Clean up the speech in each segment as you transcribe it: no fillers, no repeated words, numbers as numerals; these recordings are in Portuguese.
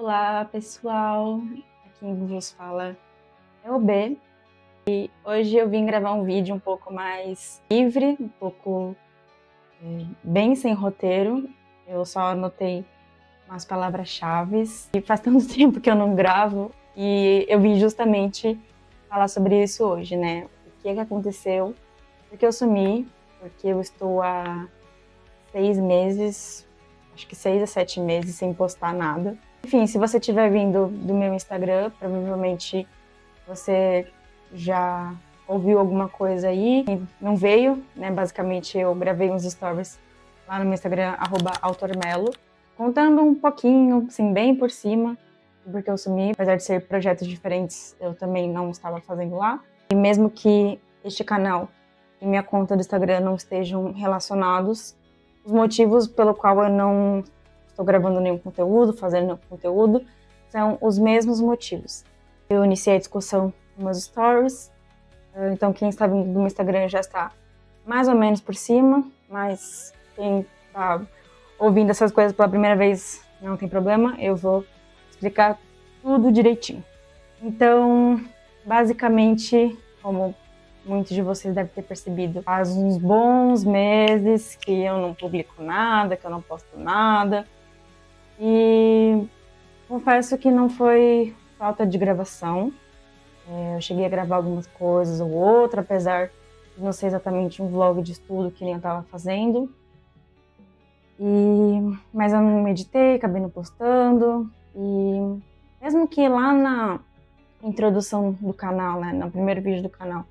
Olá pessoal, aqui quem vos fala é o B e hoje eu vim gravar um vídeo um pouco mais livre, um pouco bem sem roteiro. Eu só anotei umas palavras-chave e faz tanto tempo que eu não gravo e eu vim justamente falar sobre isso hoje, né? O que aconteceu, porque eu sumi, porque eu estou há 6 meses, acho que 6 a 7 meses sem postar nada. Enfim, se você estiver vindo do meu Instagram, provavelmente você já ouviu alguma coisa aí. E não veio, né? Basicamente eu gravei uns stories lá no meu Instagram, @autormelo, contando um pouquinho, assim, bem por cima, porque eu sumi. Apesar de ser projetos diferentes, eu também não estava fazendo lá. E mesmo que este canal e minha conta do Instagram não estejam relacionados, os motivos pelo qual eu não estou gravando nenhum conteúdo, fazendo nenhum conteúdo, são os mesmos motivos. Eu iniciei a discussão nos meus stories, então quem está vindo do meu Instagram já está mais ou menos por cima, mas quem está ouvindo essas coisas pela primeira vez não tem problema, eu vou explicar tudo direitinho. Então, basicamente, como muitos de vocês devem ter percebido, faz uns bons meses que eu não publico nada, que eu não posto nada. E confesso que não foi falta de gravação. Eu cheguei a gravar algumas coisas ou outra, apesar de não ser exatamente um vlog de estudo que nem eu estava fazendo. Mas eu não meditei, acabei não postando. E mesmo que lá na introdução do canal, né, no primeiro vídeo do canal,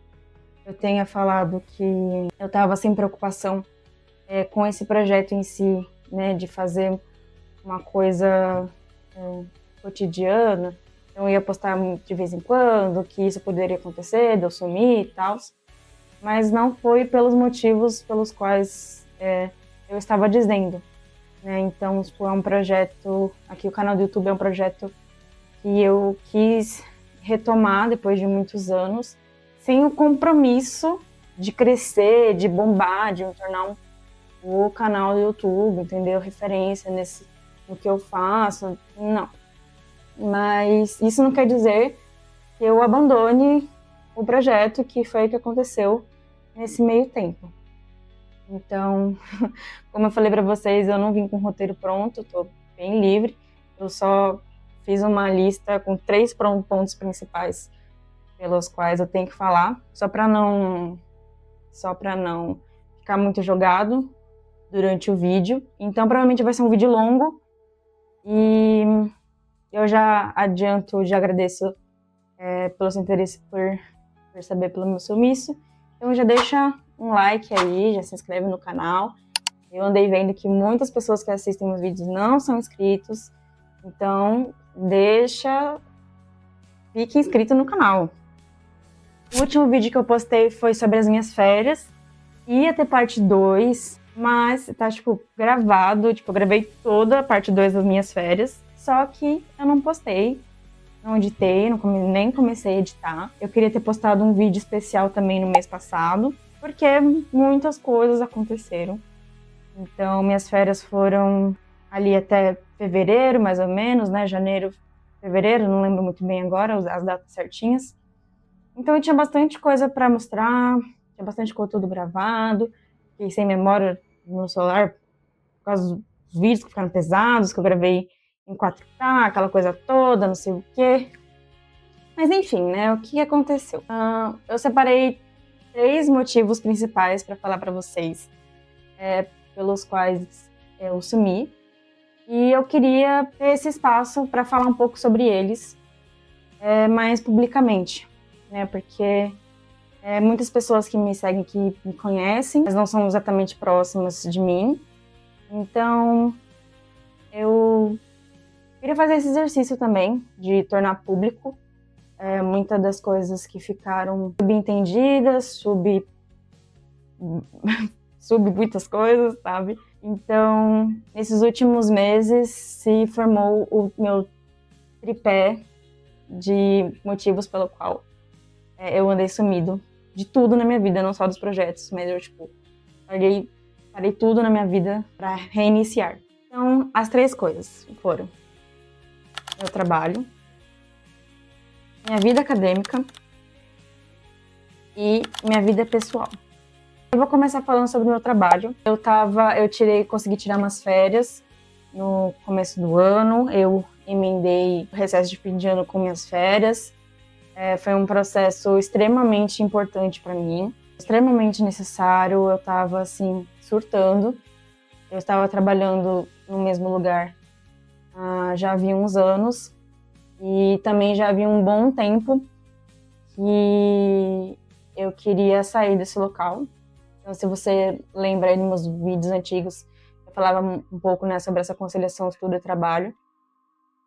eu tenha falado que eu estava sem preocupação com esse projeto em si, né, de fazer uma coisa cotidiana, eu ia postar de vez em quando, que isso poderia acontecer, de eu sumir e tal, mas não foi pelos motivos pelos quais eu estava dizendo, né? Então, tipo, é um projeto, aqui o canal do YouTube é um projeto que eu quis retomar depois de muitos anos, sem o compromisso de crescer, de bombar, de me tornar o canal do YouTube, entendeu? Referência no que eu faço, não. Mas isso não quer dizer que eu abandone o projeto, que foi o que aconteceu nesse meio tempo. Então, como eu falei para vocês, eu não vim com o roteiro pronto, estou bem livre. Eu só fiz uma lista com 3 pontos principais pelos quais eu tenho que falar, só para não ficar muito jogado durante o vídeo. Então, provavelmente vai ser um vídeo longo e eu já adianto, já agradeço pelo seu interesse por saber pelo meu sumiço. Então já deixa um like aí, já se inscreve no canal. Eu andei vendo que muitas pessoas que assistem meus vídeos não são inscritos. Então fique inscrito no canal. O último vídeo que eu postei foi sobre as minhas férias. Ia ter parte 2, mas tá, tipo, gravado. Tipo, eu gravei toda a parte 2 das minhas férias. Só que eu não postei, não editei, nem comecei a editar. Eu queria ter postado um vídeo especial também no mês passado, porque muitas coisas aconteceram. Então, minhas férias foram ali até fevereiro, mais ou menos, né? Janeiro, fevereiro, não lembro muito bem agora as datas certinhas. Então, eu tinha bastante coisa para mostrar, tinha bastante conteúdo gravado, fiquei sem memória no meu celular por causa dos vídeos que ficaram pesados, que eu gravei em 4K, aquela coisa toda, não sei o quê. Mas enfim, né, o que aconteceu? Eu separei 3 motivos principais para falar para vocês, pelos quais eu sumi. E eu queria ter esse espaço para falar um pouco sobre eles, mais publicamente, né, porque muitas pessoas que me seguem, que me conhecem, mas não são exatamente próximas de mim. Então, eu queria fazer esse exercício também, de tornar público muitas das coisas que ficaram subentendidas, muitas coisas, sabe? Então, nesses últimos meses se formou o meu tripé de motivos pelo qual eu andei sumido de tudo na minha vida, não só dos projetos, mas eu, tipo, parei tudo na minha vida para reiniciar. Então, as 3 coisas foram: meu trabalho, minha vida acadêmica e minha vida pessoal. Eu vou começar falando sobre o meu trabalho. Consegui tirar umas férias no começo do ano. Eu emendei o recesso de fim de ano com minhas férias. Foi um processo extremamente importante para mim, extremamente necessário. Eu estava assim surtando. Eu estava trabalhando no mesmo lugar já havia uns anos e também já havia um bom tempo que eu queria sair desse local. Então, se você lembra aí dos meus vídeos antigos, eu falava um pouco, né, sobre essa conciliação estudo e trabalho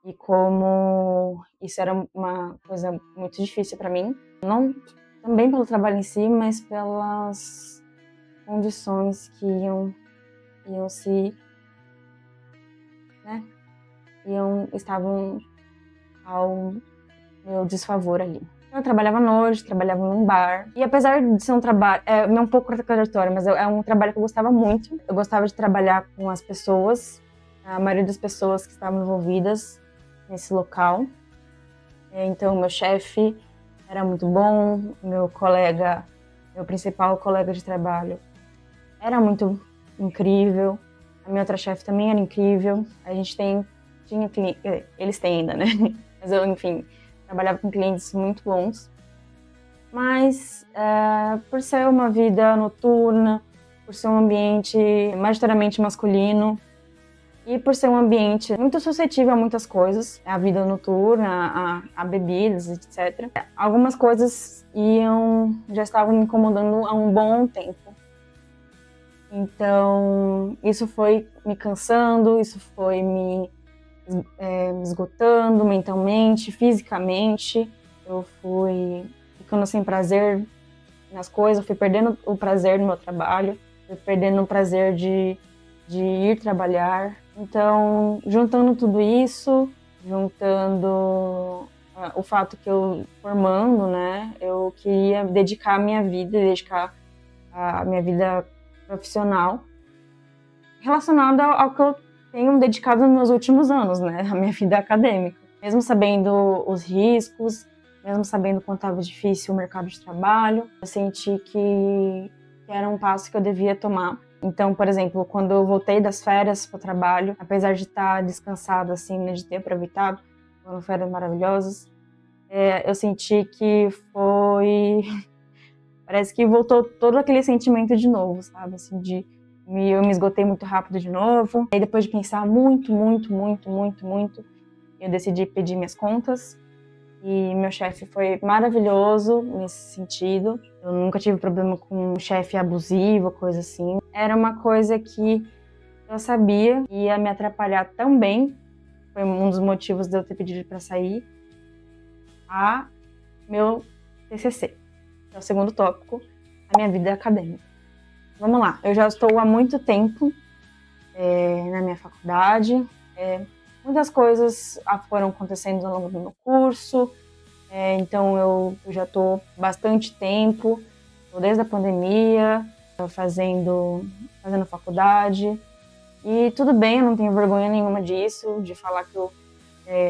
e como isso era uma coisa muito difícil para mim. Não também pelo trabalho em si, mas pelas condições que estavam ao meu desfavor ali. Eu trabalhava à noite, trabalhava num bar. E apesar de ser um trabalho, é um pouco contraditório, mas é um trabalho que eu gostava muito. Eu gostava de trabalhar com as pessoas, a maioria das pessoas que estavam envolvidas nesse local. Então, meu chefe era muito bom, meu principal colega de trabalho era muito incrível. A minha outra chefe também era incrível. A gente tinha cliente, eles têm ainda, né? Mas eu, enfim, trabalhava com clientes muito bons. Mas por ser uma vida noturna, por ser um ambiente majoritariamente masculino e por ser um ambiente muito suscetível a muitas coisas, a vida noturna, a bebidas, etc. Algumas coisas já estavam me incomodando há um bom tempo. Então, isso foi me cansando, isso foi me esgotando mentalmente, fisicamente. Eu fui ficando sem prazer nas coisas, eu fui perdendo o prazer no meu trabalho, fui perdendo o prazer de ir trabalhar. Então, juntando tudo isso, juntando o fato que eu formando, né, eu queria dedicar a minha vida profissional relacionada ao que eu tenho dedicado nos meus últimos anos, né, a minha vida acadêmica. Mesmo sabendo os riscos, mesmo sabendo quanto estava difícil o mercado de trabalho, eu senti que era um passo que eu devia tomar. Então, por exemplo, quando eu voltei das férias para o trabalho, apesar de estar descansada, assim, né, de ter aproveitado, foram férias maravilhosas, eu senti que parece que voltou todo aquele sentimento de novo, sabe? Assim, eu me esgotei muito rápido de novo. Aí depois de pensar muito, eu decidi pedir minhas contas. E meu chefe foi maravilhoso nesse sentido. Eu nunca tive problema com um chefe abusivo, coisa assim. Era uma coisa que eu sabia que ia me atrapalhar também. Foi um dos motivos de eu ter pedido para sair. A meu TCC, que é o segundo tópico, a minha vida acadêmica. Vamos lá, eu já estou há muito tempo na minha faculdade. Muitas coisas foram acontecendo ao longo do meu curso. Então eu já estou bastante tempo, desde a pandemia, fazendo faculdade. E tudo bem, eu não tenho vergonha nenhuma disso, de falar que eu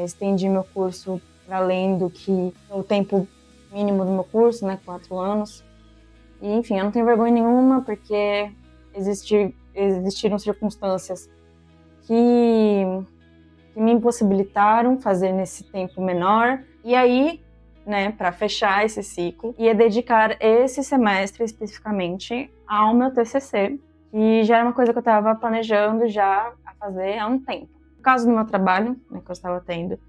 estendi meu curso para além do que o tempo mínimo do meu curso, né, 4 anos. E, enfim, eu não tenho vergonha nenhuma, porque existiram circunstâncias que me impossibilitaram fazer nesse tempo menor. E aí, né, para fechar esse ciclo, ia dedicar esse semestre especificamente ao meu TCC, que já era uma coisa que eu estava planejando já a fazer há um tempo. Por causa do meu trabalho, né, que eu estava tendo,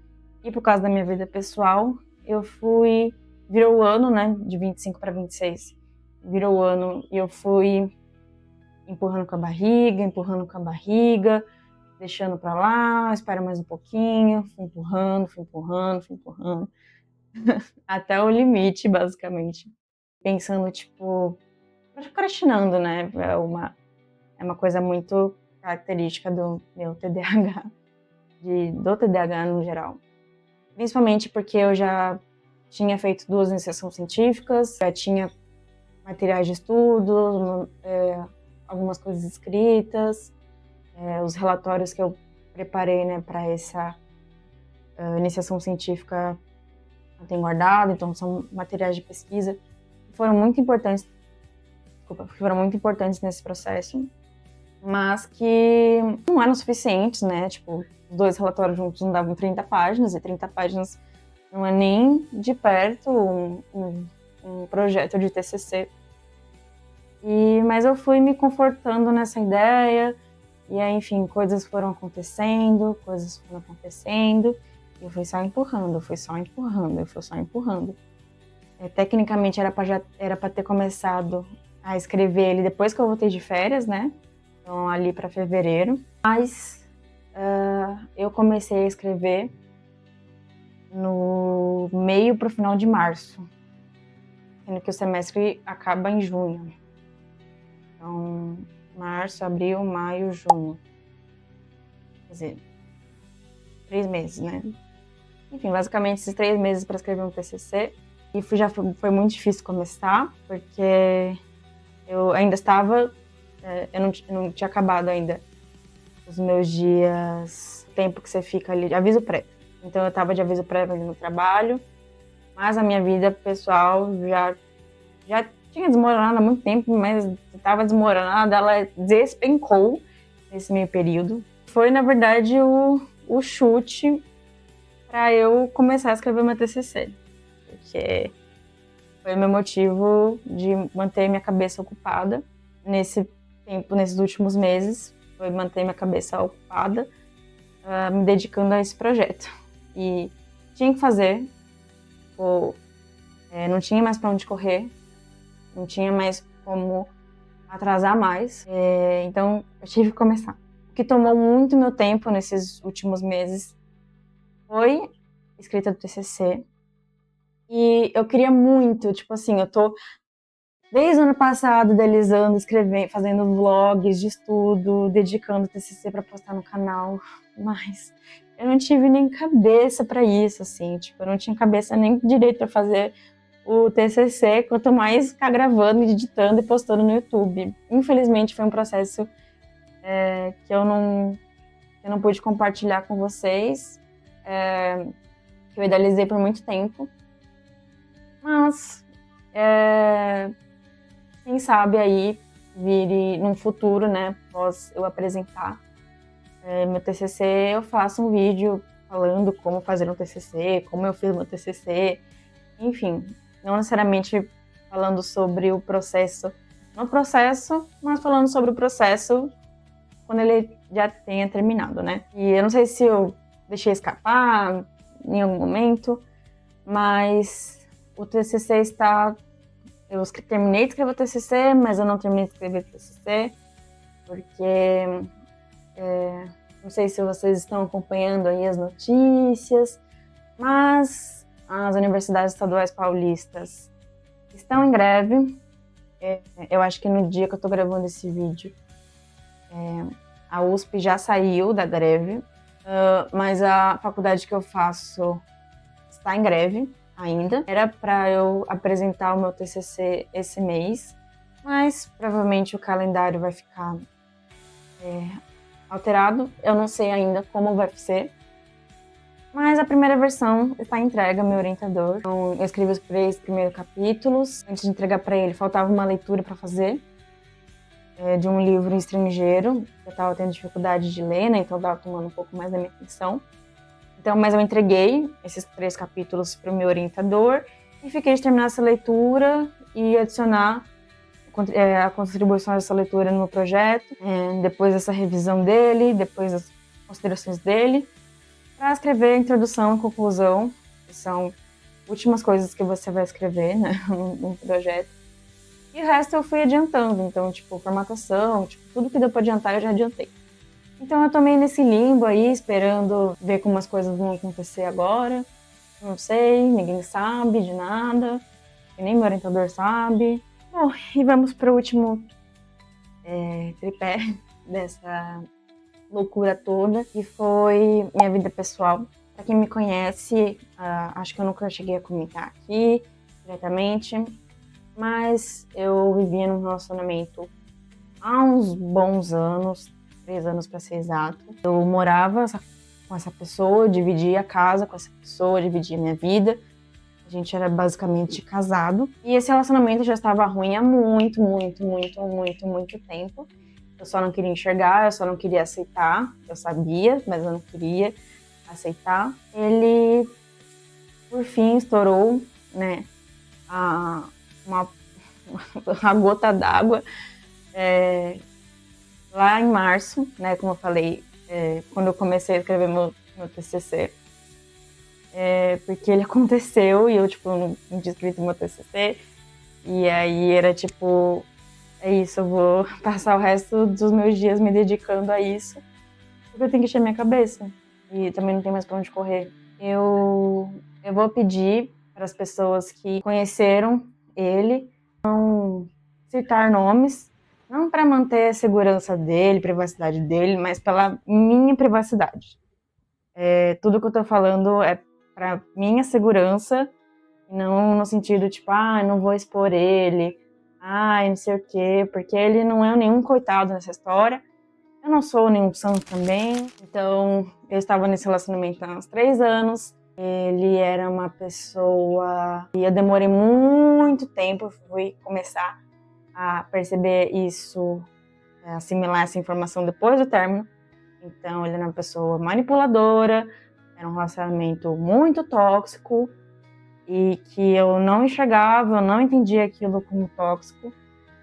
e por causa da minha vida pessoal, virou o ano, né, de 25 para 26, virou o ano e eu fui empurrando com a barriga, deixando para lá, espera mais um pouquinho, fui empurrando, até o limite, basicamente. Pensando, tipo, procrastinando, né? É uma coisa muito característica do meu TDAH, do TDAH no geral. Principalmente porque eu já tinha feito 2 iniciações científicas, já tinha materiais de estudo, algumas coisas escritas, os relatórios que eu preparei, né, para iniciação científica eu tenho guardado, então são materiais de pesquisa que foram muito importantes, nesse processo, mas que não eram suficientes, né? Tipo, os 2 relatórios juntos não davam 30 páginas, e 30 páginas não é nem de perto um projeto de TCC. Mas eu fui me confortando nessa ideia, e aí, enfim, coisas foram acontecendo, e eu fui só empurrando. Tecnicamente era para ter começado a escrever ele depois que eu voltei de férias, né? Então, ali para fevereiro. Mas eu comecei a escrever no meio para o final de março, sendo que o semestre acaba em junho. Então, março, abril, maio, junho. Quer dizer, 3 meses, né? Enfim, basicamente esses 3 meses para escrever um TCC. E foi muito difícil começar, porque eu ainda estava... eu não tinha acabado ainda os meus dias, o tempo que você fica ali, de aviso prévio. Então eu estava de aviso prévio ali no trabalho, mas a minha vida pessoal já tinha desmoronado há muito tempo, mas estava desmoronada, ela despencou nesse meio período. Foi, na verdade, o chute para eu começar a escrever meu TCC, porque foi o meu motivo de manter minha cabeça ocupada nesse tempo, nesses últimos meses, foi manter minha cabeça ocupada, me dedicando a esse projeto. E tinha que fazer, não tinha mais para onde correr, não tinha mais como atrasar mais, então eu tive que começar. O que tomou muito meu tempo nesses últimos meses foi a escrita do TCC, e eu queria muito, tipo assim, eu tô desde o ano passado idealizando, escrevendo, fazendo vlogs de estudo, dedicando o TCC para postar no canal, mas eu não tive nem cabeça para isso, assim, tipo, eu não tinha cabeça nem direito para fazer o TCC, quanto mais ficar gravando, editando e postando no YouTube. Infelizmente foi um processo que eu não pude compartilhar com vocês, que eu idealizei por muito tempo, mas quem sabe aí vire num futuro, né, após eu apresentar meu TCC, eu faço um vídeo falando como fazer um TCC, como eu fiz meu TCC, enfim, não necessariamente falando sobre o processo no processo, mas falando sobre o processo quando ele já tenha terminado, né? E eu não sei se eu deixei escapar em algum momento, mas o TCC está... Eu terminei de escrever o TCC, mas eu não terminei de escrever o TCC, porque não sei se vocês estão acompanhando aí as notícias, mas as universidades estaduais paulistas estão em greve. Eu acho que no dia que eu estou gravando esse vídeo, a USP já saiu da greve, mas a faculdade que eu faço está em greve ainda. Era para eu apresentar o meu TCC esse mês, mas provavelmente o calendário vai ficar alterado. Eu não sei ainda como vai ser, mas a primeira versão está entregue ao meu orientador. Então, eu escrevi os 3 primeiros capítulos. Antes de entregar para ele, faltava uma leitura para fazer, de um livro estrangeiro, que eu estava tendo dificuldade de ler, né? Então eu estava tomando um pouco mais da minha atenção. Então, mas eu entreguei esses 3 capítulos para o meu orientador e fiquei de terminar essa leitura e adicionar a contribuição dessa leitura no meu projeto, depois dessa revisão dele, depois das considerações dele, para escrever a introdução e conclusão, que são últimas coisas que você vai escrever, né, num projeto. E o resto eu fui adiantando, então, tipo, formatação, tipo, tudo que deu para adiantar eu já adiantei. Então eu tô meio nesse limbo aí, esperando ver como as coisas vão acontecer agora. Não sei, ninguém sabe de nada, e nem meu orientador sabe. Bom, e vamos para o último tripé dessa loucura toda, que foi minha vida pessoal. Para quem me conhece, acho que eu nunca cheguei a comentar aqui diretamente, mas eu vivia num relacionamento há uns bons anos, 3 anos para ser exato. Eu morava com essa pessoa, eu dividia a casa com essa pessoa, dividia a minha vida. A gente era basicamente casado. E esse relacionamento já estava ruim há muito tempo. Eu só não queria enxergar, eu só não queria aceitar. Eu sabia, mas eu não queria aceitar. Ele, por fim, estourou, né, a gota d'água lá em março, né, como eu falei, quando eu comecei a escrever meu TCC. Porque ele aconteceu e eu, tipo, não tinha escrito meu TCC. E aí era tipo, é isso, eu vou passar o resto dos meus dias me dedicando a isso, porque eu tenho que encher minha cabeça. E também não tem mais pra onde correr. Eu vou pedir para as pessoas que conheceram ele não citar nomes, não para manter a segurança dele, privacidade dele, mas pela minha privacidade. Tudo que eu tô falando é para minha segurança, não no sentido tipo, não vou expor ele, não sei o quê, porque ele não é nenhum coitado nessa história. Eu não sou nenhum santo também. Então, eu estava nesse relacionamento há uns 3 anos. Ele era uma pessoa e eu demorei muito tempo, fui começar a perceber isso, assimilar essa informação depois do término. Então, ele era uma pessoa manipuladora, era um relacionamento muito tóxico e que eu não enxergava, eu não entendia aquilo como tóxico.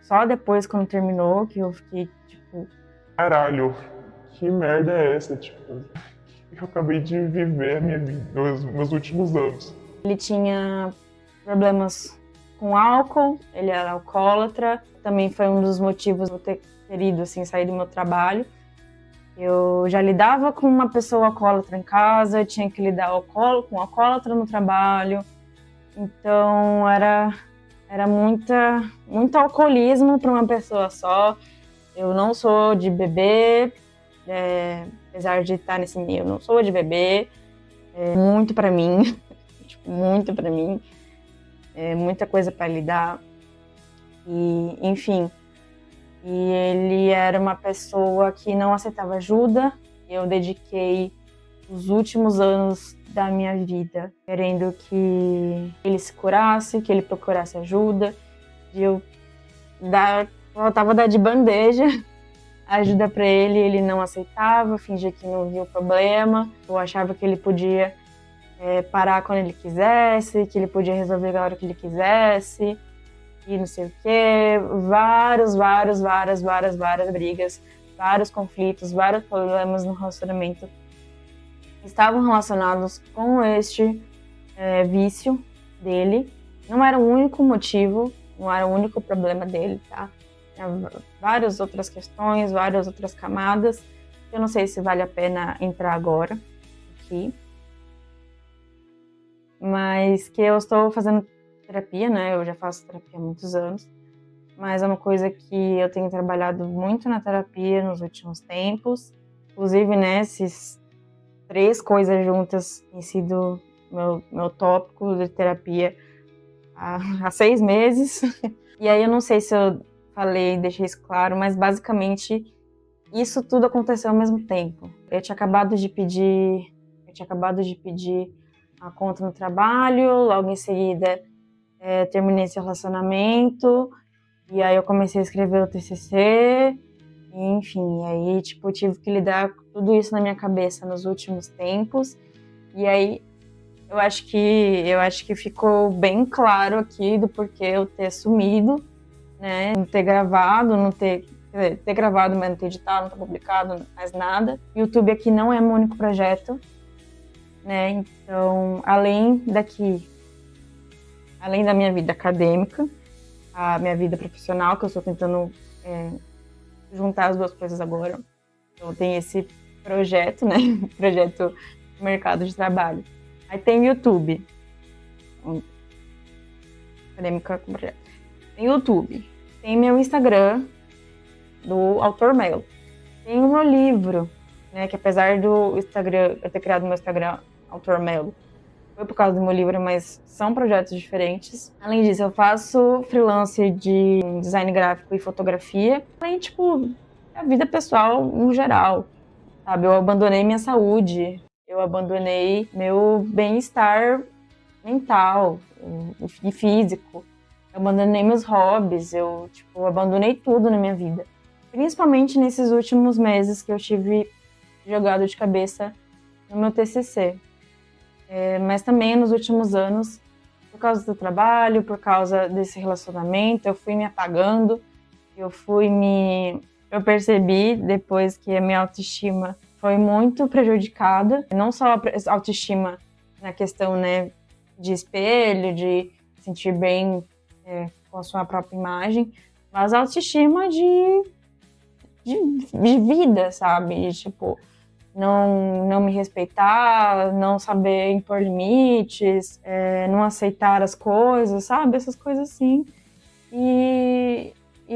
Só depois, quando terminou, que eu fiquei tipo, Caralho, que merda é essa? Tipo, eu acabei de viver a minha vida, meus últimos anos. Ele tinha problemas com álcool, ele era alcoólatra. Também foi um dos motivos de eu ter querido assim, sair do meu trabalho. Eu já lidava com uma pessoa alcoólatra em casa, eu tinha que lidar com um alcoólatra no trabalho. Então era muito alcoolismo para uma pessoa só. Eu não sou de beber, apesar de estar nesse meio, eu não sou de beber. Muito para mim, tipo, muito para mim. Muita coisa para lidar. E, enfim. E ele era uma pessoa que não aceitava ajuda. Eu dediquei os últimos anos da minha vida querendo que ele se curasse, que ele procurasse ajuda. E eu faltava dar de bandeja ajuda para ele, ele não aceitava, fingia que não via o problema. Eu achava que ele podia parar quando ele quisesse, que ele podia resolver a hora que ele quisesse. E não sei o quê, várias brigas, vários conflitos, vários problemas no relacionamento estavam relacionados com este vício dele. Não era o único motivo, não era o único problema dele, tá? Tinha várias outras questões, várias outras camadas. Eu não sei se vale a pena entrar agora aqui. Mas que eu estou fazendo terapia, né? Eu já faço terapia há muitos anos, mas é uma coisa que eu tenho trabalhado muito na terapia nos últimos tempos. Inclusive, né, esses 3 coisas juntas têm sido meu tópico de terapia há 6 meses. E aí eu não sei se eu deixei isso claro, mas basicamente isso tudo aconteceu ao mesmo tempo. Eu tinha acabado de pedir a conta no trabalho, logo em seguida terminei esse relacionamento, e aí eu comecei a escrever o TCC, enfim, aí tipo, tive que lidar com tudo isso na minha cabeça nos últimos tempos, e aí eu acho que ficou bem claro aqui do porquê eu ter sumido, né, não ter gravado, ter gravado, mas não ter editado, não ter publicado mais nada. O YouTube aqui não é meu único projeto, né, então além da minha vida acadêmica, a minha vida profissional, que eu estou tentando juntar as duas coisas agora. Então tem esse projeto, né? Projeto mercado de trabalho. Aí tem o YouTube. Acadêmica com projeto. Tem o YouTube. Tem meu Instagram, do Autor Melo. Tem o meu livro, né? Que apesar do Instagram, eu ter criado meu Instagram Autor Melo, foi por causa do meu livro, mas são projetos diferentes. Além disso, eu faço freelance de design gráfico e fotografia. Além, tipo, a vida pessoal no geral, sabe? Eu abandonei minha saúde. eu abandonei meu bem-estar mental e físico. Eu abandonei meus hobbies, eu abandonei tudo na minha vida. Principalmente nesses últimos meses que eu tive jogado de cabeça no meu TCC. Mas também nos últimos anos, por causa do trabalho, por causa desse relacionamento, eu fui me apagando, eu percebi depois que a minha autoestima foi muito prejudicada, não só a autoestima na questão, né, de espelho, de sentir bem com a sua própria imagem, mas a autoestima de vida, sabe? Tipo, não me respeitar, não saber impor limites, não aceitar as coisas, sabe? Essas coisas assim. E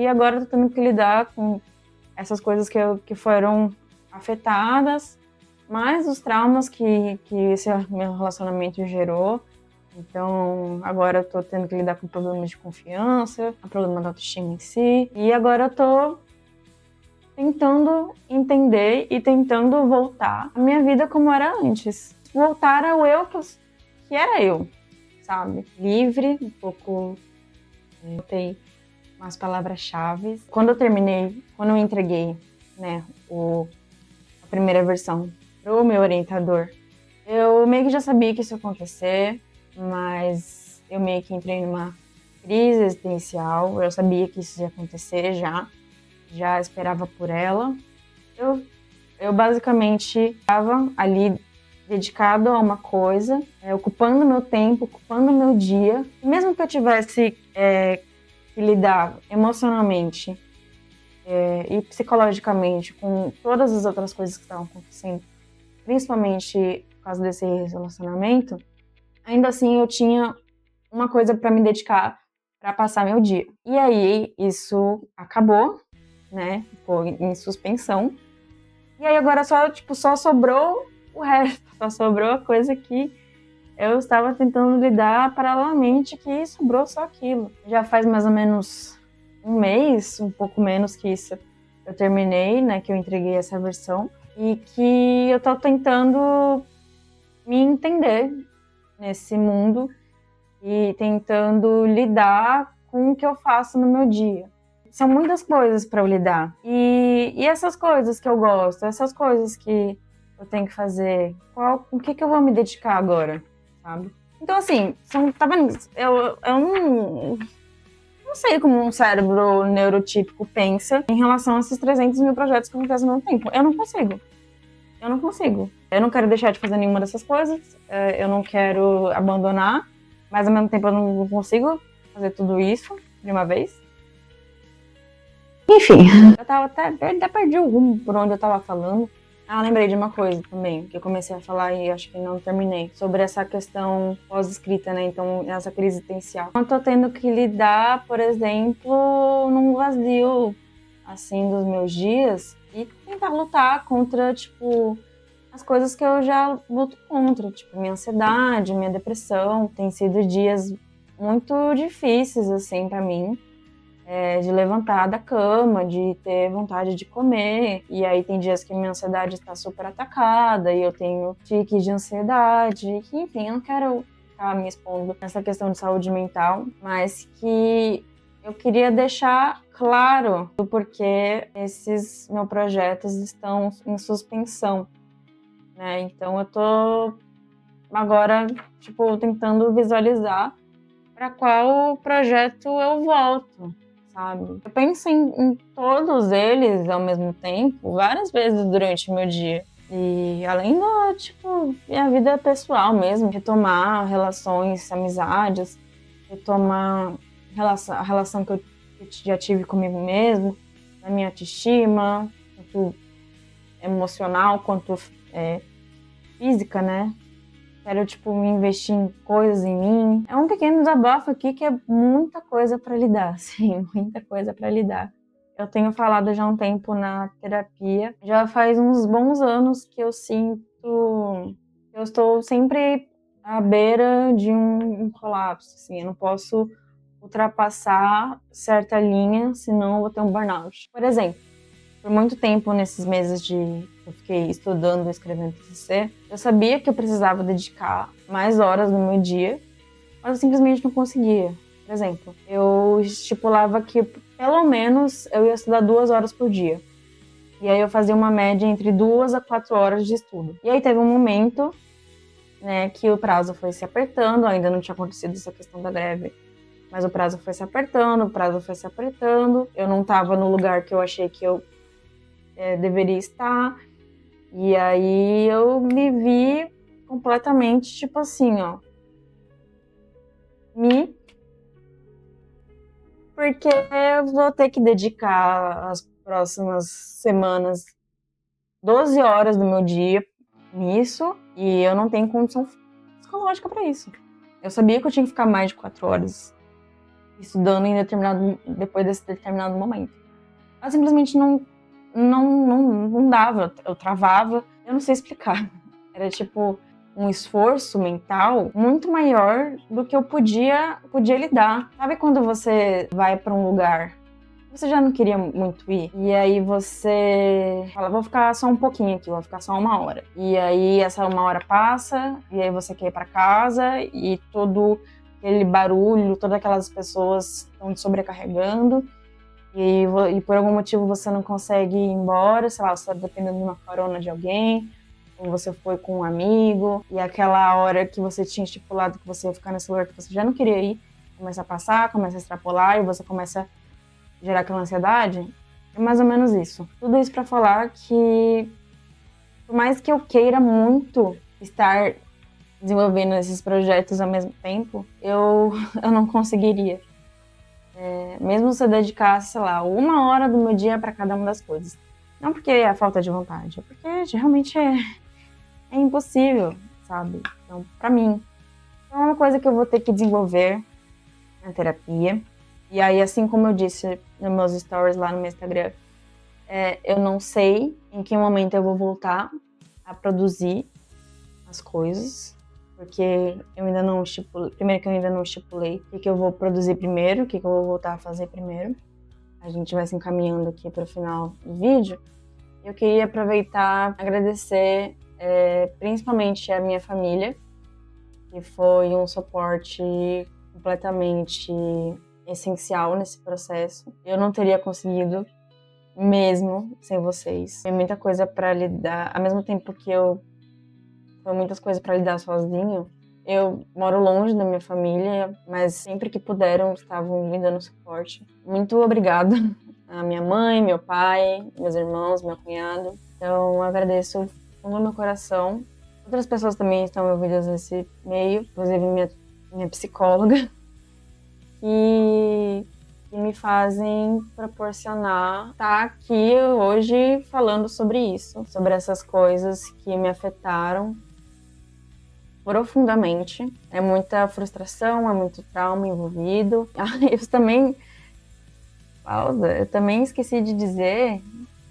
agora eu tô tendo que lidar com essas coisas que foram afetadas, mais os traumas que esse meu relacionamento gerou. Então, agora eu tô tendo que lidar com problemas de confiança, o problema da autoestima em si. E agora eu tô tentando entender e tentando voltar à minha vida como era antes. Voltar ao eu que era eu, sabe? Livre, um pouco... Botei umas palavras-chave. Quando eu entreguei, né, a primeira versão pro meu orientador, eu meio que já sabia que isso ia acontecer, mas eu meio que entrei numa crise existencial. Eu sabia que isso ia acontecer já esperava por ela. Eu basicamente estava ali dedicado a uma coisa, ocupando meu tempo, ocupando meu dia. E mesmo que eu tivesse que lidar emocionalmente e psicologicamente com todas as outras coisas que estavam acontecendo, principalmente por causa desse relacionamento, ainda assim eu tinha uma coisa para me dedicar para passar meu dia. E aí isso acabou, né? Ficou em suspensão. E aí agora só sobrou o resto, só sobrou a coisa que eu estava tentando lidar paralelamente, que sobrou só aquilo. Já faz mais ou menos um mês, um pouco menos que isso, eu terminei, né, que eu entreguei essa versão, e que eu tô tentando me entender nesse mundo e tentando lidar com o que eu faço no meu dia. São muitas coisas para eu lidar. E essas coisas que eu gosto, essas coisas que eu tenho que fazer, o que eu vou me dedicar agora, sabe? Então, assim, tá vendo? Eu não sei como um cérebro neurotípico pensa em relação a esses 300 mil projetos que acontecem ao mesmo tempo. Eu não consigo. Eu não quero deixar de fazer nenhuma dessas coisas, eu não quero abandonar, mas ao mesmo tempo eu não consigo fazer tudo isso de uma vez. Enfim, eu tava até perdi o rumo por onde eu tava falando. Lembrei de uma coisa também, que eu comecei a falar e acho que não terminei, sobre essa questão pós-escrita, né? Então, essa crise existencial. Eu tô tendo que lidar, por exemplo, num vazio, assim, dos meus dias e tentar lutar contra, as coisas que eu já luto contra, minha ansiedade, minha depressão. Tem sido dias muito difíceis, assim, pra mim. De levantar da cama, de ter vontade de comer. E aí tem dias que minha ansiedade está super atacada e eu tenho tiques de ansiedade. Que, enfim, eu não quero ficar me expondo nessa questão de saúde mental, mas que eu queria deixar claro do porquê esses meus projetos estão em suspensão, né? Então eu tô agora, tentando visualizar para qual projeto eu volto, sabe? Eu penso em todos eles ao mesmo tempo, várias vezes durante o meu dia. E além da, minha vida pessoal mesmo, retomar relações, amizades, retomar a relação que eu já tive comigo mesmo, a minha autoestima, tanto emocional quanto física, né? Quero, me investir em coisas em mim. É um pequeno desabafo aqui que é muita coisa para lidar, sim, muita coisa para lidar. Eu tenho falado já há um tempo na terapia. Já faz uns bons anos que eu sinto que eu estou sempre à beira de um colapso, assim. Eu não posso ultrapassar certa linha, senão eu vou ter um burnout. Por exemplo, por muito tempo, nesses meses que eu fiquei estudando e escrevendo TCC, eu sabia que eu precisava dedicar mais horas no meu dia, mas eu simplesmente não conseguia. Por exemplo, eu estipulava que pelo menos eu ia estudar 2 horas por dia. E aí eu fazia uma média entre 2 a 4 horas de estudo. E aí teve um momento, né, que o prazo foi se apertando, ainda não tinha acontecido essa questão da greve, mas o prazo foi se apertando, eu não estava no lugar que eu achei que eu deveria estar, e aí eu me vi completamente, tipo assim, ó, porque eu vou ter que dedicar as próximas semanas 12 horas do meu dia nisso, e eu não tenho condição psicológica para isso. Eu sabia que eu tinha que ficar mais de 4 horas estudando depois desse determinado momento. Mas simplesmente não dava, eu travava, eu não sei explicar. Era tipo um esforço mental muito maior do que eu podia lidar. Sabe quando você vai para um lugar, você já não queria muito ir, e aí você fala, vou ficar só um pouquinho aqui, vou ficar só 1 hora. E aí essa 1 hora passa, e aí você quer ir para casa, e todo aquele barulho, todas aquelas pessoas estão te sobrecarregando, e por algum motivo você não consegue ir embora, sei lá, você está dependendo de uma carona de alguém, ou você foi com um amigo, e aquela hora que você tinha estipulado que você ia ficar nesse lugar que você já não queria ir, começa a passar, começa a extrapolar, e você começa a gerar aquela ansiedade. É mais ou menos isso. Tudo isso para falar que, por mais que eu queira muito estar desenvolvendo esses projetos ao mesmo tempo, eu não conseguiria. Mesmo se eu dedicasse, sei lá, 1 hora do meu dia para cada uma das coisas. Não porque é falta de vontade, é porque realmente é impossível, sabe? Então, para mim, é uma coisa que eu vou ter que desenvolver na terapia. E aí, assim como eu disse nos meus stories lá no meu Instagram, eu não sei em que momento eu vou voltar a produzir as coisas, porque eu ainda não estipulei. Primeiro que eu ainda não estipulei o que eu vou produzir primeiro, o que eu vou voltar a fazer primeiro. A gente vai se encaminhando aqui para o final do vídeo. Eu queria aproveitar e agradecer principalmente a minha família, que foi um suporte completamente essencial nesse processo. Eu não teria conseguido mesmo sem vocês. Tem muita coisa para lidar, ao mesmo tempo que foi muitas coisas para lidar sozinho. Eu moro longe da minha família, mas sempre que puderam estavam me dando suporte. Muito obrigada a minha mãe, meu pai, meus irmãos, meu cunhado. Então eu agradeço com o meu coração. Outras pessoas também estão envolvidas nesse meio, inclusive minha psicóloga, que me fazem proporcionar estar aqui hoje falando sobre isso, sobre essas coisas que me afetaram profundamente. É muita frustração, é muito trauma envolvido. Eu também esqueci de dizer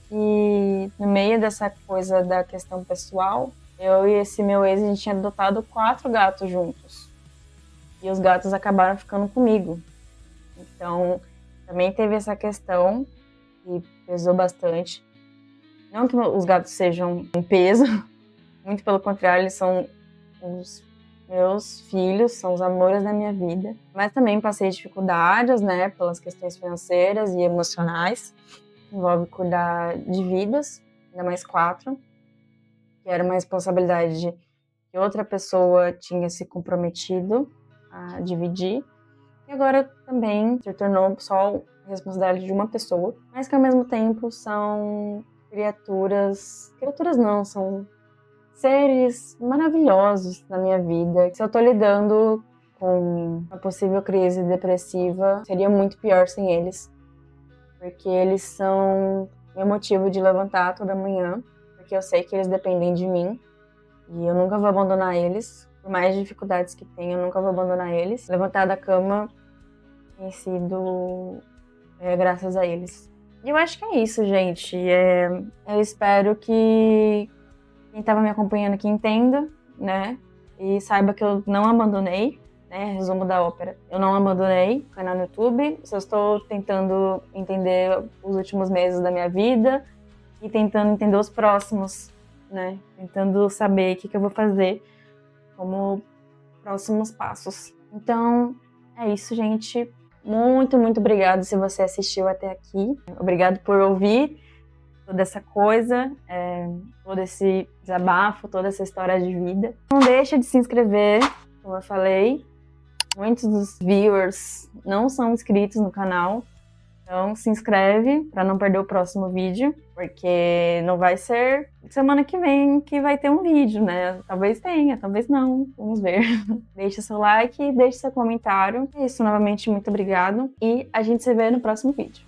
que no meio dessa coisa da questão pessoal, eu e esse meu ex, a gente tinha adotado 4 gatos juntos. E os gatos acabaram ficando comigo. Então, também teve essa questão que pesou bastante. Não que os gatos sejam um peso, muito pelo contrário, eles são os meus filhos, são os amores da minha vida. Mas também passei dificuldades, né, pelas questões financeiras e emocionais. Envolve cuidar de vidas, ainda mais 4, que era uma responsabilidade que outra pessoa tinha se comprometido a dividir. E agora também se tornou só responsabilidade de uma pessoa, mas que ao mesmo tempo são criaturas não, são seres maravilhosos na minha vida. Se eu tô lidando com uma possível crise depressiva, seria muito pior sem eles, porque eles são meu motivo de levantar toda manhã, porque eu sei que eles dependem de mim e eu nunca vou abandonar eles. Por mais dificuldades que tenha, eu nunca vou abandonar eles. Levantar da cama tem sido graças a eles. E eu acho que é isso, gente. Eu espero que quem estava me acompanhando aqui entenda, né? E saiba que eu não abandonei, né? Resumo da ópera. Eu não abandonei o canal no YouTube. Só estou tentando entender os últimos meses da minha vida, e tentando entender os próximos, né? Tentando saber o que eu vou fazer como próximos passos. Então, é isso, gente. Muito, muito obrigado se você assistiu até aqui. Obrigado por ouvir toda essa coisa, todo esse desabafo, toda essa história de vida. Não deixa de se inscrever, como eu falei. Muitos dos viewers não são inscritos no canal. Então se inscreve para não perder o próximo vídeo, porque não vai ser semana que vem que vai ter um vídeo, né? Talvez tenha, talvez não, vamos ver. Deixa seu like, deixa seu comentário. É isso, novamente, muito obrigado e a gente se vê no próximo vídeo.